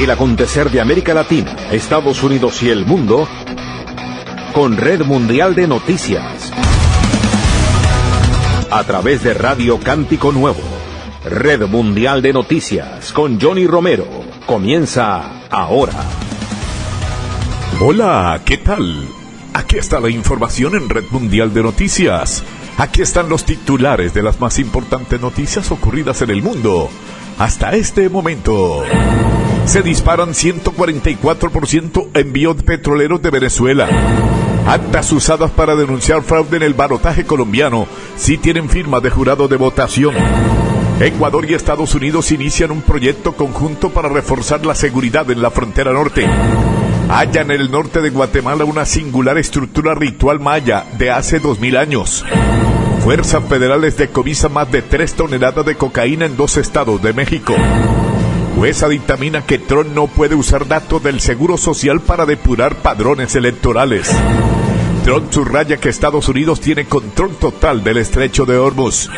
El acontecer de América Latina, Estados Unidos y el mundo con Red Mundial de Noticias. A través de Radio Cántico Nuevo. Red Mundial de Noticias con Johnny Romero. Comienza ahora. Hola, ¿qué tal? Aquí está la información en Red Mundial de Noticias. Aquí están los titulares de las más importantes noticias ocurridas en el mundo hasta este momento. Se disparan 144% envíos petroleros de Venezuela. Actas usadas para denunciar fraude en el balotaje colombiano sí tienen firma de jurado de votación. Ecuador y Estados Unidos inician un proyecto conjunto para reforzar la seguridad en la frontera norte. Hallan en el norte de Guatemala una singular estructura ritual maya de hace 2000 años. Fuerzas federales decomisan más de 3 toneladas de cocaína en 2 estados de México. Jueza dictamina que Trump no puede usar datos del Seguro Social para depurar padrones electorales. Trump subraya que Estados Unidos tiene control total del estrecho de Hormuz.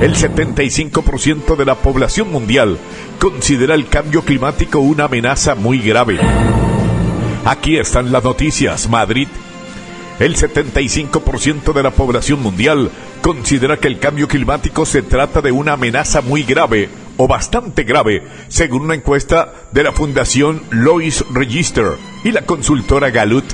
El 75% de la población mundial considera el cambio climático una amenaza muy grave. Aquí están las noticias. Madrid. El 75% de la población mundial considera que el cambio climático se trata de una amenaza muy grave o bastante grave, según una encuesta de la Fundación Lois Register y la consultora Gallup.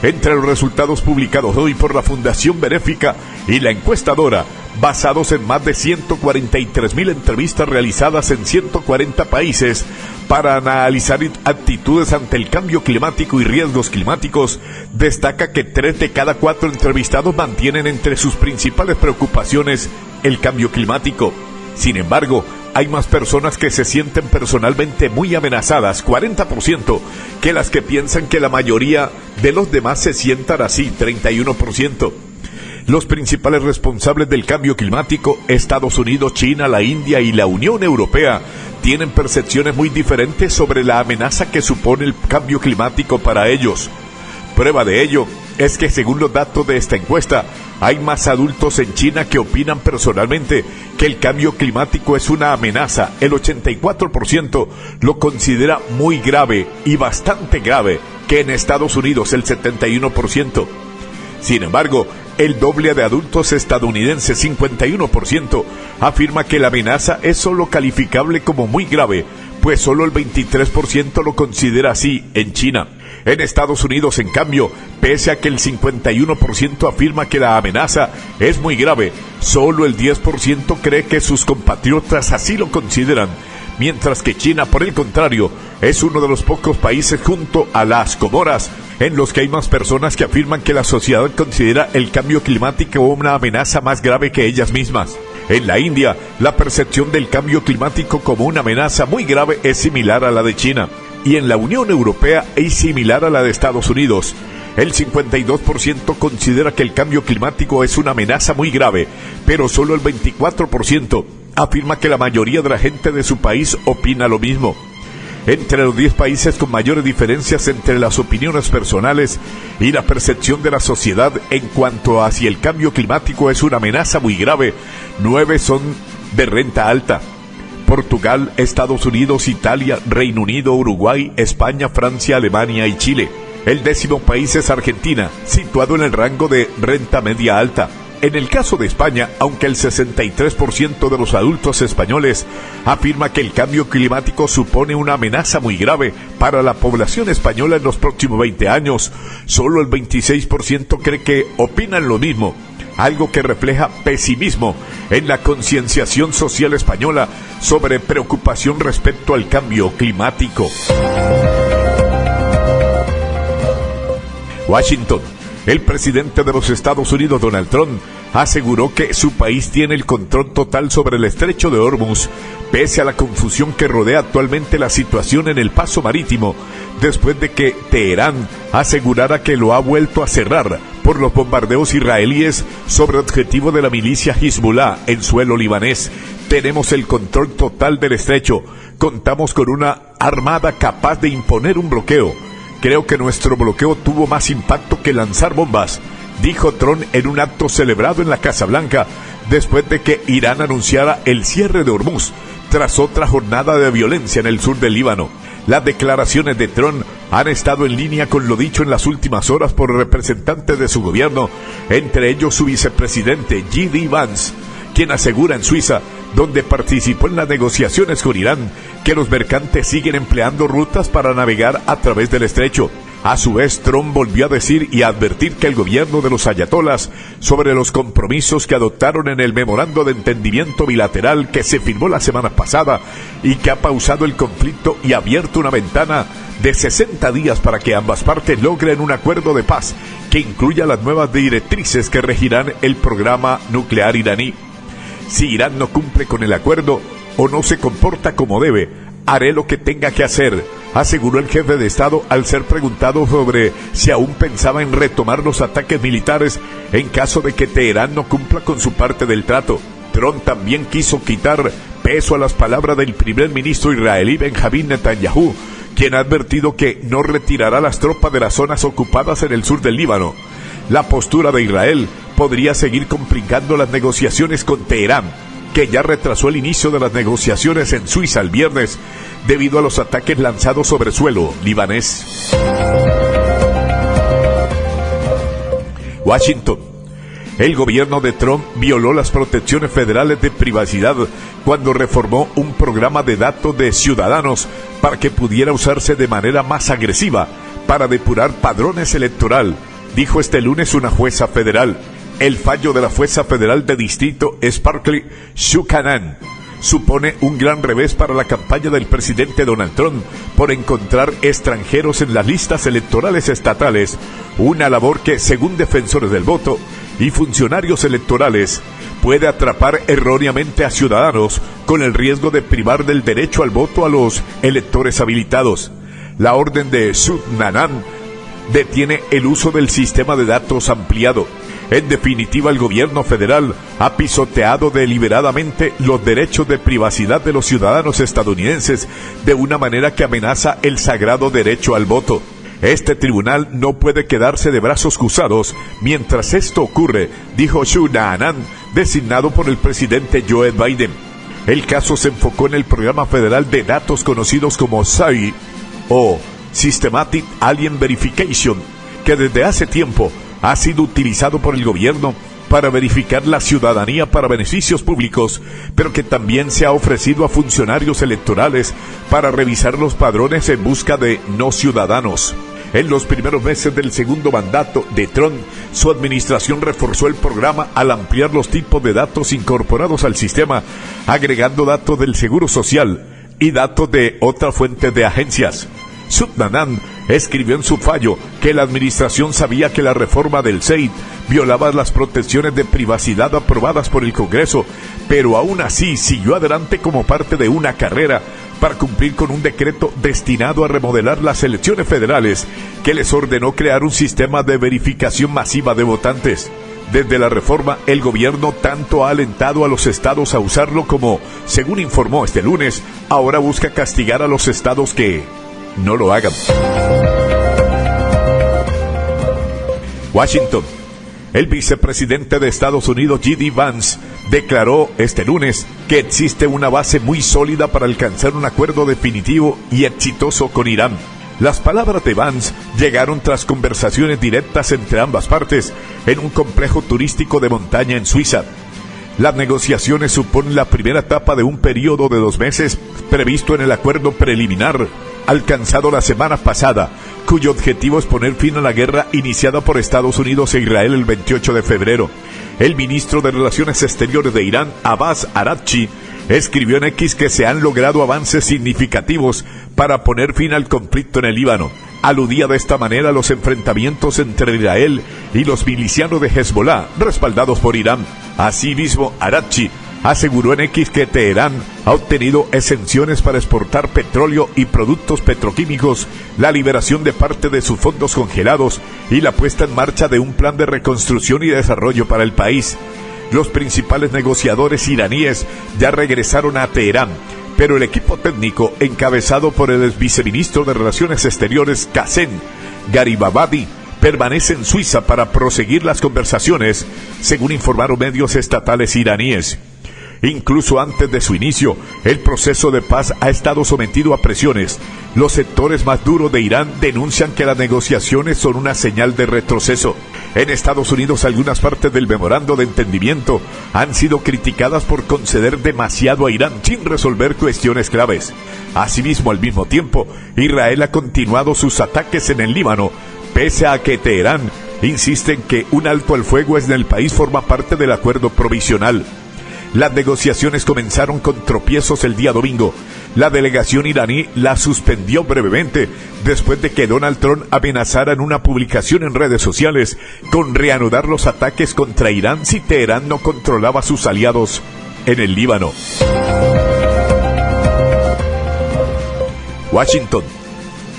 Entre los resultados publicados hoy por la Fundación Benéfica y la encuestadora, basados en más de 143,000 entrevistas realizadas en 140 países para analizar actitudes ante el cambio climático y riesgos climáticos, destaca que 3 de cada 4 entrevistados mantienen entre sus principales preocupaciones el cambio climático. Sin embargo, hay más personas que se sienten personalmente muy amenazadas, 40%, que las que piensan que la mayoría de los demás se sientan así, 31%. Los principales responsables del cambio climático, Estados Unidos, China, la India y la Unión Europea, tienen percepciones muy diferentes sobre la amenaza que supone el cambio climático para ellos. Prueba de ello es que, según los datos de esta encuesta, hay más adultos en China que opinan personalmente que el cambio climático es una amenaza. El 84% lo considera muy grave y bastante grave, que en Estados Unidos el 71%. Sin embargo, el doble de adultos estadounidenses, 51%, afirma que la amenaza es solo calificable como muy grave, pues solo el 23% lo considera así en China. En Estados Unidos, en cambio, pese a que el 51% afirma que la amenaza es muy grave, solo el 10% cree que sus compatriotas así lo consideran, mientras que China, por el contrario, es uno de los pocos países junto a las Comoras en los que hay más personas que afirman que la sociedad considera el cambio climático una amenaza más grave que ellas mismas. En la India, la percepción del cambio climático como una amenaza muy grave es similar a la de China. Y en la Unión Europea es similar a la de Estados Unidos. El 52% considera que el cambio climático es una amenaza muy grave, pero solo el 24% afirma que la mayoría de la gente de su país opina lo mismo. Entre los 10 países con mayores diferencias entre las opiniones personales y la percepción de la sociedad en cuanto a si el cambio climático es una amenaza muy grave, 9 son de renta alta. Portugal, Estados Unidos, Italia, Reino Unido, Uruguay, España, Francia, Alemania y Chile. El 10º país es Argentina, situado en el rango de renta media alta. En el caso de España, aunque el 63% de los adultos españoles afirma que el cambio climático supone una amenaza muy grave para la población española en los próximos 20 años, solo el 26% cree que opinan lo mismo, algo que refleja pesimismo en la concienciación social española sobre preocupación respecto al cambio climático. Washington. El presidente de los Estados Unidos, Donald Trump, aseguró que su país tiene el control total sobre el estrecho de Hormuz, pese a la confusión que rodea actualmente la situación en el paso marítimo, después de que Teherán asegurara que lo ha vuelto a cerrar por los bombardeos israelíes sobre el objetivo de la milicia Hezbollah en suelo libanés. Tenemos el control total del estrecho. Contamos con una armada capaz de imponer un bloqueo. Creo que nuestro bloqueo tuvo más impacto que lanzar bombas, dijo Trump en un acto celebrado en la Casa Blanca, después de que Irán anunciara el cierre de Hormuz, tras otra jornada de violencia en el sur del Líbano. Las declaraciones de Trump han estado en línea con lo dicho en las últimas horas por representantes de su gobierno, entre ellos su vicepresidente J.D. Vance, quien asegura en Suiza, donde participó en las negociaciones con Irán, que los mercantes siguen empleando rutas para navegar a través del estrecho. A su vez, Trump volvió a decir y a advertir que el gobierno de los ayatolás sobre los compromisos que adoptaron en el memorando de entendimiento bilateral que se firmó la semana pasada y que ha pausado el conflicto y abierto una ventana de 60 días para que ambas partes logren un acuerdo de paz que incluya las nuevas directrices que regirán el programa nuclear iraní. Si Irán no cumple con el acuerdo o no se comporta como debe, haré lo que tenga que hacer, aseguró el jefe de Estado al ser preguntado sobre si aún pensaba en retomar los ataques militares en caso de que Teherán no cumpla con su parte del trato. Trump también quiso quitar peso a las palabras del primer ministro israelí Benjamín Netanyahu, quien ha advertido que no retirará las tropas de las zonas ocupadas en el sur del Líbano. La postura de Israel podría seguir complicando las negociaciones con Teherán, que ya retrasó el inicio de las negociaciones en Suiza el viernes debido a los ataques lanzados sobre suelo libanés. Washington. El gobierno de Trump violó las protecciones federales de privacidad cuando reformó un programa de datos de ciudadanos para que pudiera usarse de manera más agresiva para depurar padrones electoral, dijo este lunes una jueza federal. El fallo de la jueza federal de distrito Sparkly Shukanan supone un gran revés para la campaña del presidente Donald Trump por encontrar extranjeros en las listas electorales estatales, una labor que, según defensores del voto y funcionarios electorales, puede atrapar erróneamente a ciudadanos con el riesgo de privar del derecho al voto a los electores habilitados. La orden de Shukanan detiene el uso del sistema de datos ampliado. En definitiva, el gobierno federal ha pisoteado deliberadamente los derechos de privacidad de los ciudadanos estadounidenses de una manera que amenaza el sagrado derecho al voto. Este tribunal no puede quedarse de brazos cruzados mientras esto ocurre, dijo Shukanan, designado por el presidente Joe Biden. El caso se enfocó en el programa federal de datos conocidos como SAI o Systematic Alien Verification, que desde hace tiempo ha sido utilizado por el gobierno para verificar la ciudadanía para beneficios públicos, pero que también se ha ofrecido a funcionarios electorales para revisar los padrones en busca de no ciudadanos. En los primeros meses del segundo mandato de Trump, su administración reforzó el programa al ampliar los tipos de datos incorporados al sistema, agregando datos del Seguro Social y datos de otras fuentes de agencias. Shukanan escribió en su fallo que la administración sabía que la reforma del SAID violaba las protecciones de privacidad aprobadas por el Congreso, pero aún así siguió adelante como parte de una carrera para cumplir con un decreto destinado a remodelar las elecciones federales que les ordenó crear un sistema de verificación masiva de votantes. Desde la reforma, el gobierno tanto ha alentado a los estados a usarlo como, según informó este lunes, ahora busca castigar a los estados que no lo hagan. Washington. El vicepresidente de Estados Unidos, J.D. Vance, declaró este lunes que existe una base muy sólida para alcanzar un acuerdo definitivo y exitoso con Irán. Las palabras de Vance llegaron tras conversaciones directas entre ambas partes en un complejo turístico de montaña en Suiza. Las negociaciones suponen la primera etapa de un periodo de 2 meses previsto en el acuerdo preliminar alcanzado la semana pasada, cuyo objetivo es poner fin a la guerra iniciada por Estados Unidos e Israel el 28 de febrero. El ministro de Relaciones Exteriores de Irán, Abbas Araghchi, escribió en X que se han logrado avances significativos para poner fin al conflicto en el Líbano. Aludía de esta manera a los enfrentamientos entre Israel y los milicianos de Hezbollah, respaldados por Irán. Asimismo, Araghchi aseguró en X que Teherán ha obtenido exenciones para exportar petróleo y productos petroquímicos, la liberación de parte de sus fondos congelados y la puesta en marcha de un plan de reconstrucción y desarrollo para el país. Los principales negociadores iraníes ya regresaron a Teherán, pero el equipo técnico encabezado por el viceministro de Relaciones Exteriores Qasem Garibabadi permanece en Suiza para proseguir las conversaciones, según informaron medios estatales iraníes. Incluso antes de su inicio, el proceso de paz ha estado sometido a presiones. Los sectores más duros de Irán denuncian que las negociaciones son una señal de retroceso. En Estados Unidos, algunas partes del memorando de entendimiento han sido criticadas por conceder demasiado a Irán sin resolver cuestiones claves. Asimismo, al mismo tiempo, Israel ha continuado sus ataques en el Líbano, pese a que Teherán insiste en que un alto al fuego en el país forma parte del acuerdo provisional. Las negociaciones comenzaron con tropiezos el día domingo. La delegación iraní la suspendió brevemente después de que Donald Trump amenazara en una publicación en redes sociales con reanudar los ataques contra Irán si Teherán no controlaba a sus aliados en el Líbano. Washington.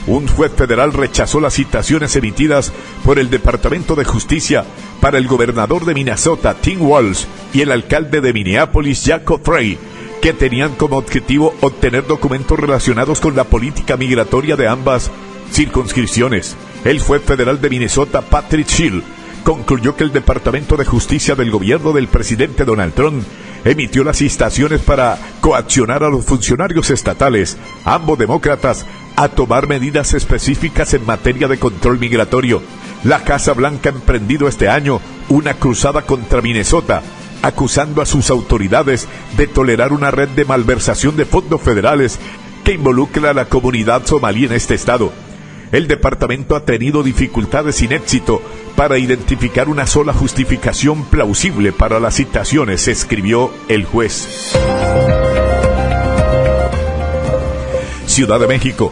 Un juez federal rechazó las citaciones emitidas por el Departamento de Justicia para el gobernador de Minnesota, Tim Walz, y el alcalde de Minneapolis, Jacob Frey, que tenían como objetivo obtener documentos relacionados con la política migratoria de ambas circunscripciones. El juez federal de Minnesota, Patrick Schill, concluyó que el Departamento de Justicia del gobierno del presidente Donald Trump emitió las citaciones para coaccionar a los funcionarios estatales, ambos demócratas, a tomar medidas específicas en materia de control migratorio. La Casa Blanca ha emprendido este año una cruzada contra Minnesota, acusando a sus autoridades de tolerar una red de malversación de fondos federales que involucra a la comunidad somalí en este estado. El departamento ha tenido dificultades sin éxito para identificar una sola justificación plausible para las citaciones, escribió el juez. Ciudad de México.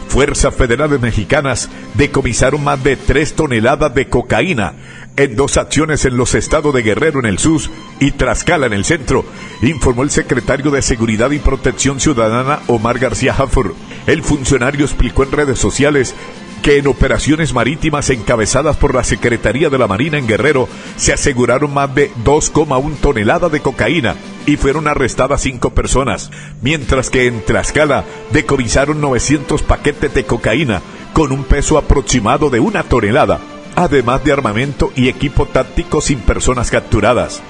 Fuerzas federales mexicanas decomisaron más de 3 toneladas de cocaína en 2 acciones en los estados de Guerrero en el sur y Tlaxcala en el centro, informó el secretario de Seguridad y Protección Ciudadana, Omar García Harfuch. El funcionario explicó en redes sociales que en operaciones marítimas encabezadas por la Secretaría de la Marina en Guerrero se aseguraron más de 2,1 toneladas de cocaína y fueron arrestadas 5 personas, mientras que en Tlaxcala decomisaron 900 paquetes de cocaína con un peso aproximado de 1 tonelada, además de armamento y equipo táctico sin personas capturadas.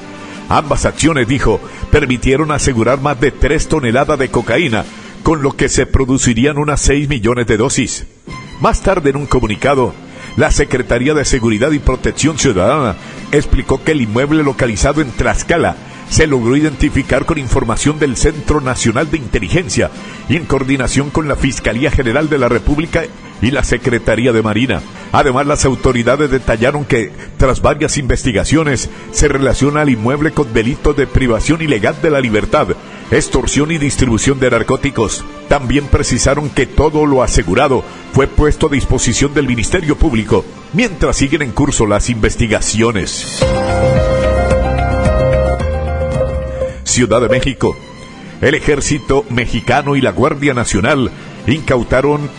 Ambas acciones, dijo, permitieron asegurar más de 3 toneladas de cocaína, con lo que se producirían unas 6 millones de dosis. Más tarde, en un comunicado, la Secretaría de Seguridad y Protección Ciudadana explicó que el inmueble localizado en Tlaxcala se logró identificar con información del Centro Nacional de Inteligencia y en coordinación con la Fiscalía General de la República y la Secretaría de Marina. Además, las autoridades detallaron que, tras varias investigaciones, se relaciona al inmueble con delitos de privación ilegal de la libertad, extorsión y distribución de narcóticos. También precisaron que todo lo asegurado fue puesto a disposición del Ministerio Público, mientras siguen en curso las investigaciones. Ciudad de México. El Ejército Mexicano y la Guardia Nacional incautaron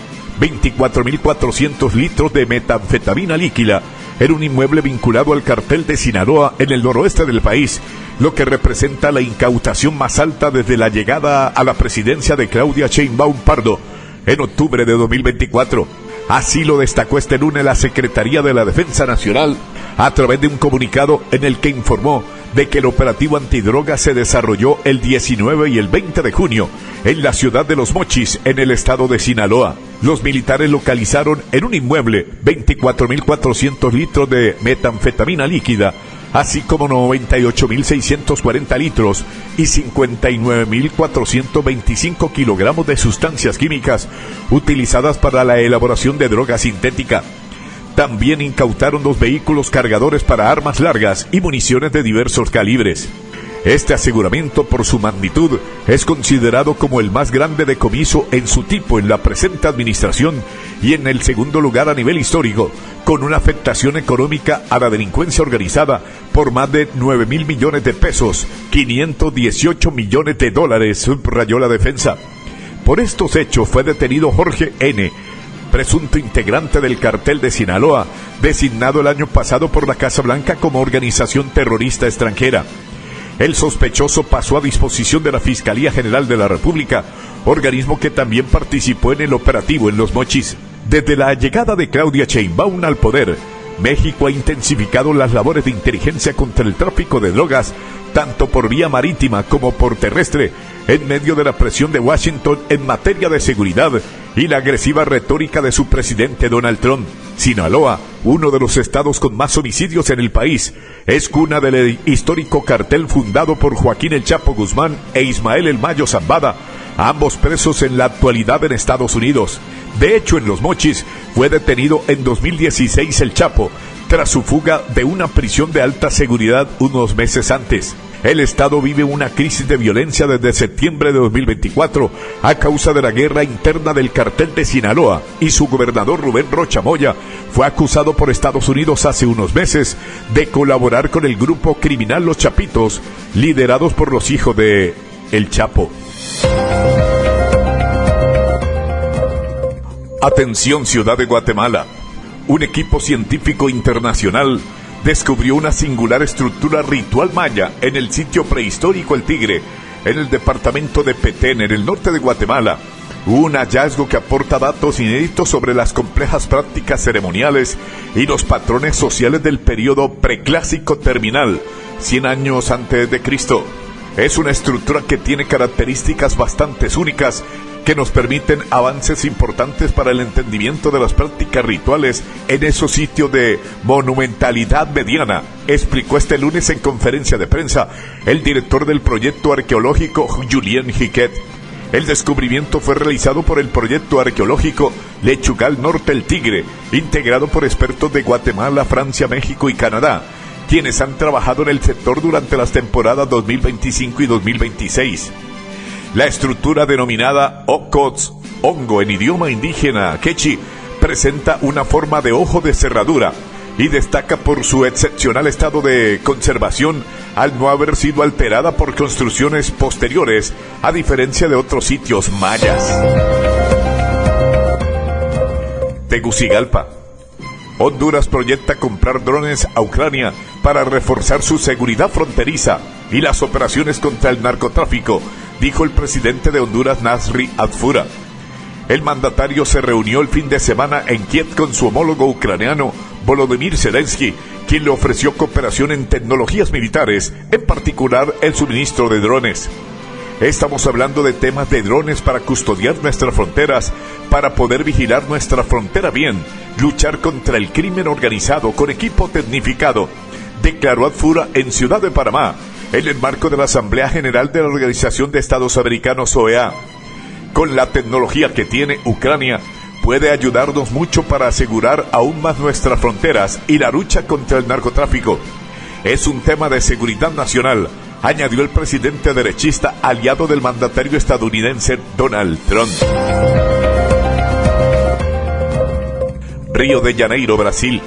24.400 litros de metanfetamina líquida en un inmueble vinculado al cartel de Sinaloa en el noroeste del país, lo que representa la incautación más alta desde la llegada a la presidencia de Claudia Sheinbaum Pardo en octubre de 2024. Así lo destacó este lunes la Secretaría de la Defensa Nacional a través de un comunicado en el que informó de que el operativo antidroga se desarrolló el 19 y el 20 de junio en la ciudad de Los Mochis, en el estado de Sinaloa. Los militares localizaron en un inmueble 24.400 litros de metanfetamina líquida, así como 98.640 litros y 59.425 kilogramos de sustancias químicas utilizadas para la elaboración de droga sintética. También incautaron 2 vehículos cargadores para armas largas y municiones de diversos calibres. Este aseguramiento, por su magnitud, es considerado como el más grande decomiso en su tipo en la presente administración y en el segundo lugar a nivel histórico, con una afectación económica a la delincuencia organizada por más de 9.000 millones de pesos, 518 millones de dólares, subrayó la defensa. Por estos hechos fue detenido Jorge N., presunto integrante del cartel de Sinaloa, designado el año pasado por la Casa Blanca como organización terrorista extranjera. El sospechoso pasó a disposición de la Fiscalía General de la República, organismo que también participó en el operativo en Los Mochis. Desde la llegada de Claudia Sheinbaum al poder, México ha intensificado las labores de inteligencia contra el tráfico de drogas, tanto por vía marítima como por terrestre, en medio de la presión de Washington en materia de seguridad y la agresiva retórica de su presidente Donald Trump. Sinaloa, uno de los estados con más homicidios en el país, es cuna del histórico cartel fundado por Joaquín El Chapo Guzmán e Ismael El Mayo Zambada, ambos presos en la actualidad en Estados Unidos. De hecho, en Los Mochis fue detenido en 2016 El Chapo, tras su fuga de una prisión de alta seguridad unos meses antes. El estado vive una crisis de violencia desde septiembre de 2024 a causa de la guerra interna del cartel de Sinaloa, y su gobernador Rubén Rocha Moya fue acusado por Estados Unidos hace unos meses de colaborar con el grupo criminal Los Chapitos, liderados por los hijos de El Chapo. Atención, ciudad de Guatemala. Un equipo científico internacional descubrió una singular estructura ritual maya en el sitio prehistórico El Tigre, en el departamento de Petén, en el norte de Guatemala. Un hallazgo que aporta datos inéditos sobre las complejas prácticas ceremoniales y los patrones sociales del periodo preclásico terminal, 100 años antes de Cristo. Es una estructura que tiene características bastante únicas que nos permiten avances importantes para el entendimiento de las prácticas rituales en esos sitios de monumentalidad mediana, explicó este lunes en conferencia de prensa el director del proyecto arqueológico Julien Jiquet. El descubrimiento fue realizado por el proyecto arqueológico Lechugal Norte El Tigre, integrado por expertos de Guatemala, Francia, México y Canadá, quienes han trabajado en el sector durante las temporadas 2025 y 2026. La estructura denominada Ocots, hongo en idioma indígena quechí, presenta una forma de ojo de cerradura y destaca por su excepcional estado de conservación al no haber sido alterada por construcciones posteriores, a diferencia de otros sitios mayas. Tegucigalpa. Honduras proyecta comprar drones a Ucrania para reforzar su seguridad fronteriza y las operaciones contra el narcotráfico, dijo el presidente de Honduras, Nasri Adfura. El mandatario se reunió el fin de semana en Kiev con su homólogo ucraniano, Volodymyr Zelensky, quien le ofreció cooperación en tecnologías militares, en particular el suministro de drones. Estamos hablando de temas de drones para custodiar nuestras fronteras, para poder vigilar nuestra frontera bien, luchar contra el crimen organizado con equipo tecnificado, declaró Adfura en Ciudad de Panamá, en el marco de la Asamblea General de la Organización de Estados Americanos, OEA. Con la tecnología que tiene Ucrania, puede ayudarnos mucho para asegurar aún más nuestras fronteras y la lucha contra el narcotráfico. Es un tema de seguridad nacional, añadió el presidente derechista aliado del mandatario estadounidense Donald Trump. Río de Janeiro, Brasil.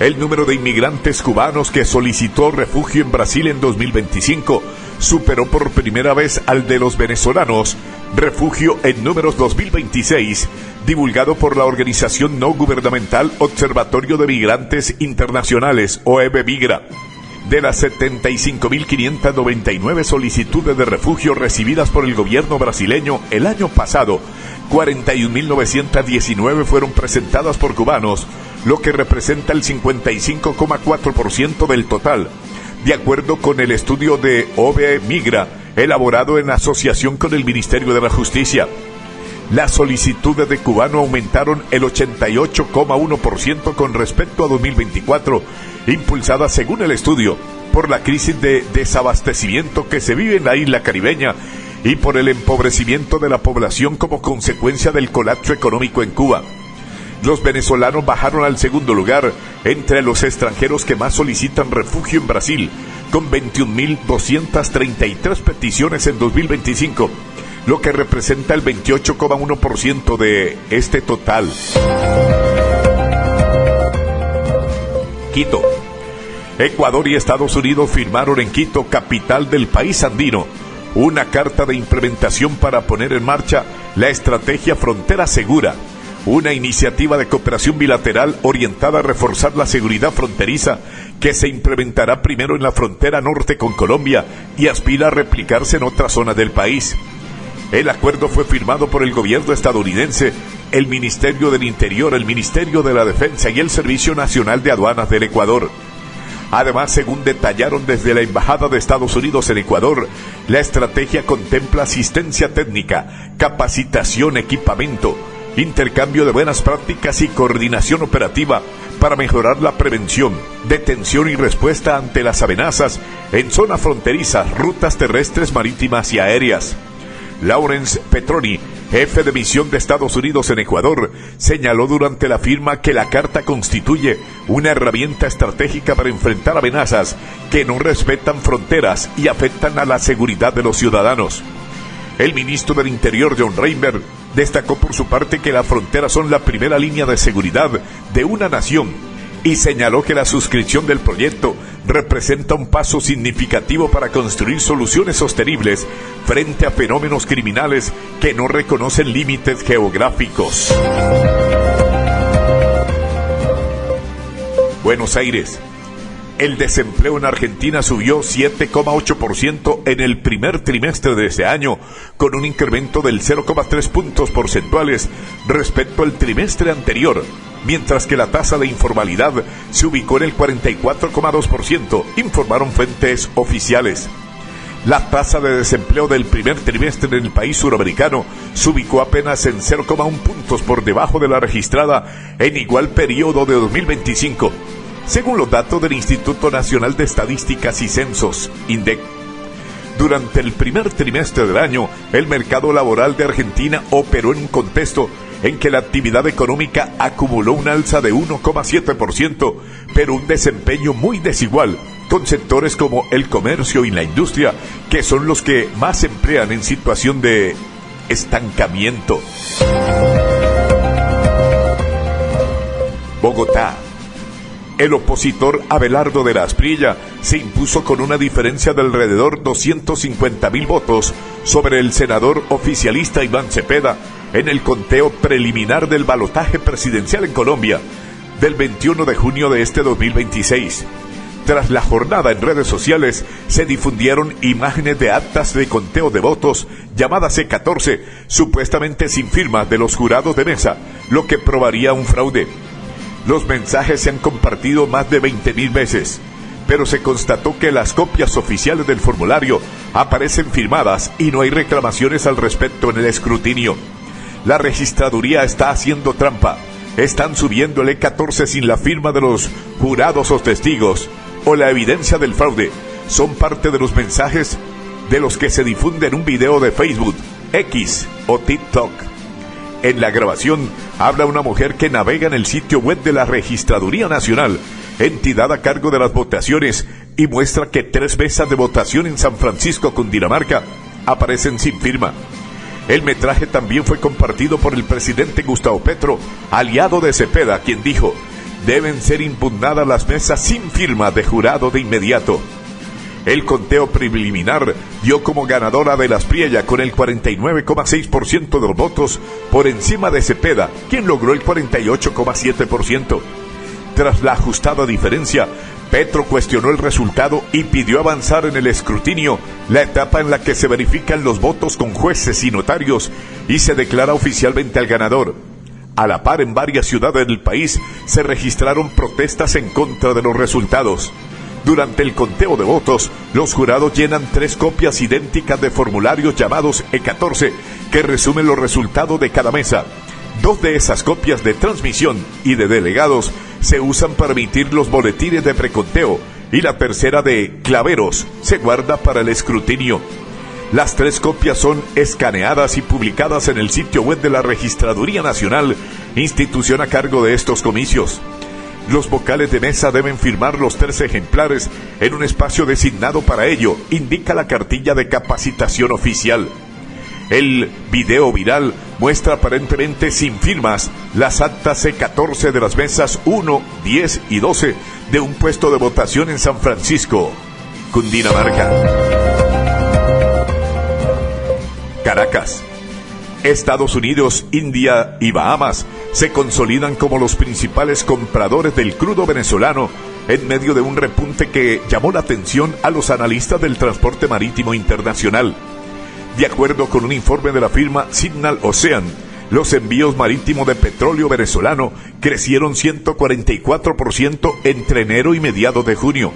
El número de inmigrantes cubanos que solicitó refugio en Brasil en 2025 superó por primera vez al de los venezolanos. Refugio en Números 2026, divulgado por la organización no gubernamental Observatorio de Migrantes Internacionales, OEB Migra. De las 75.599 solicitudes de refugio recibidas por el gobierno brasileño el año pasado, 41.919 fueron presentadas por cubanos, lo que representa el 55,4% del total, de acuerdo con el estudio de OEB Migra, elaborado en asociación con el Ministerio de la Justicia. Las solicitudes de cubano aumentaron el 88,1% con respecto a 2024, impulsada, según el estudio, por la crisis de desabastecimiento que se vive en la isla caribeña y por el empobrecimiento de la población como consecuencia del colapso económico en Cuba. Los venezolanos bajaron al segundo lugar entre los extranjeros que más solicitan refugio en Brasil, con 21.233 peticiones en 2025, lo que representa el 28,1% de este total. Quito. Ecuador y Estados Unidos firmaron en Quito, capital del país andino, una carta de implementación para poner en marcha la estrategia Frontera Segura, una iniciativa de cooperación bilateral orientada a reforzar la seguridad fronteriza que se implementará primero en la frontera norte con Colombia y aspira a replicarse en otras zonas del país. El acuerdo fue firmado por el gobierno estadounidense, el Ministerio del Interior, el Ministerio de la Defensa y el Servicio Nacional de Aduanas del Ecuador. Además, según detallaron desde la Embajada de Estados Unidos en Ecuador, la estrategia contempla asistencia técnica, capacitación, equipamiento, intercambio de buenas prácticas y coordinación operativa para mejorar la prevención, detención y respuesta ante las amenazas en zonas fronterizas, rutas terrestres, marítimas y aéreas. Lawrence Petroni, jefe de misión de Estados Unidos en Ecuador, señaló durante la firma que la carta constituye una herramienta estratégica para enfrentar amenazas que no respetan fronteras y afectan a la seguridad de los ciudadanos. El ministro del Interior, John Reinberg, destacó por su parte que las fronteras son la primera línea de seguridad de una nación y señaló que la suscripción del proyecto representa un paso significativo para construir soluciones sostenibles frente a fenómenos criminales que no reconocen límites geográficos. Buenos Aires. El desempleo en Argentina subió 7,8% en el primer trimestre de ese año, con un incremento del 0,3 puntos porcentuales respecto al trimestre anterior, mientras que la tasa de informalidad se ubicó en el 44,2%, informaron fuentes oficiales. La tasa de desempleo del primer trimestre en el país suramericano se ubicó apenas en 0,1 puntos por debajo de la registrada en igual periodo de 2025. Según los datos del Instituto Nacional de Estadísticas y Censos, INDEC. Durante el primer trimestre del año, el mercado laboral de Argentina operó en un contexto en que la actividad económica acumuló un alza de 1,7%, pero un desempeño muy desigual, con sectores como el comercio y la industria, que son los que más emplean en situación de estancamiento. Bogotá. El opositor Abelardo de la Asprilla se impuso con una diferencia de alrededor 250.000 votos sobre el senador oficialista Iván Cepeda en el conteo preliminar del balotaje presidencial en Colombia del 21 de junio de este 2026. Tras la jornada en redes sociales se difundieron imágenes de actas de conteo de votos llamadas C14, supuestamente sin firmas de los jurados de mesa, lo que probaría un fraude. Los mensajes se han compartido más de 20.000 veces, pero se constató que las copias oficiales del formulario aparecen firmadas y no hay reclamaciones al respecto en el escrutinio. La registraduría está haciendo trampa. Están subiendo el E14 sin la firma de los jurados o testigos, o la evidencia del fraude. Son parte de los mensajes de los que se difunde en un video de Facebook, X o TikTok. En la grabación habla una mujer que navega en el sitio web de la Registraduría Nacional, entidad a cargo de las votaciones, y muestra que 3 mesas de votación en San Francisco, Cundinamarca, aparecen sin firma. El metraje también fue compartido por el presidente Gustavo Petro, aliado de Cepeda, quien dijo: deben ser impugnadas las mesas sin firma de jurado de inmediato. El conteo preliminar dio como ganadora de la Asprilla con el 49,6% de los votos, por encima de Cepeda, quien logró el 48,7%. Tras la ajustada diferencia, Petro cuestionó el resultado y pidió avanzar en el escrutinio, la etapa en la que se verifican los votos con jueces y notarios y se declara oficialmente al ganador. A la par, en varias ciudades del país se registraron protestas en contra de los resultados. Durante el conteo de votos, los jurados llenan 3 copias idénticas de formularios llamados E14, que resumen los resultados de cada mesa. 2 de esas copias de transmisión y de delegados se usan para emitir los boletines de preconteo, y la tercera, de claveros, se guarda para el escrutinio. Las 3 copias son escaneadas y publicadas en el sitio web de la Registraduría Nacional, institución a cargo de estos comicios. Los vocales de mesa deben firmar los 3 ejemplares en un espacio designado para ello, indica la cartilla de capacitación oficial. El video viral muestra aparentemente sin firmas las actas C14 de las mesas 1, 10 y 12 de un puesto de votación en San Francisco, Cundinamarca. Caracas. Estados Unidos, India y Bahamas se consolidan como los principales compradores del crudo venezolano en medio de un repunte que llamó la atención a los analistas del transporte marítimo internacional. De acuerdo con un informe de la firma Signal Ocean, Los envíos marítimos de petróleo venezolano crecieron 144% entre enero y mediados de junio.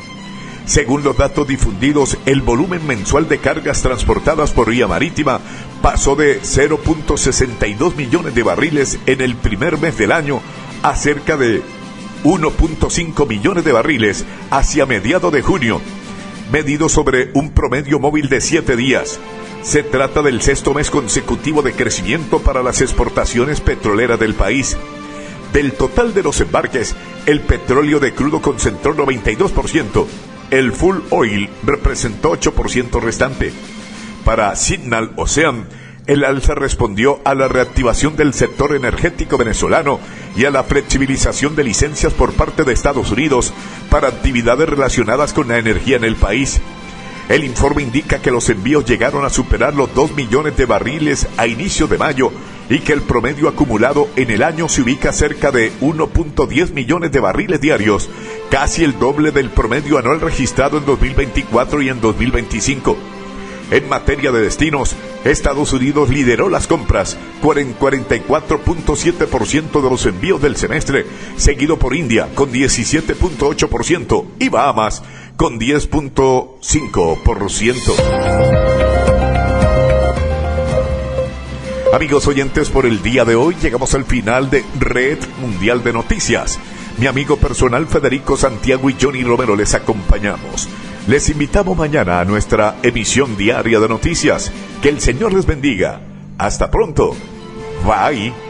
Según los datos difundidos, el volumen mensual de cargas transportadas por vía marítima pasó de 0.62 millones de barriles en el primer mes del año a cerca de 1.5 millones de barriles hacia mediados de junio, medido sobre un promedio móvil de 7 días. Se trata del sexto mes consecutivo de crecimiento para las exportaciones petroleras del país. Del total de los embarques, el petróleo de crudo concentró 92%, el full oil representó 8% restante. Para Signal Ocean, el alza respondió a la reactivación del sector energético venezolano y a la flexibilización de licencias por parte de Estados Unidos para actividades relacionadas con la energía en el país. El informe indica que los envíos llegaron a superar los 2 millones de barriles a inicio de mayo y que el promedio acumulado en el año se ubica cerca de 1.10 millones de barriles diarios, casi el doble del promedio anual registrado en 2024 y en 2025. En materia de destinos, Estados Unidos lideró las compras con 44.7% de los envíos del semestre, seguido por India con 17.8% y Bahamas con 10.5%. Amigos oyentes, por el día de hoy llegamos al final de Red Mundial de Noticias. Mi amigo personal Federico Santiago y Johnny Romero les acompañamos. Les invitamos mañana a nuestra emisión diaria de noticias. Que el Señor les bendiga. Hasta pronto. Bye.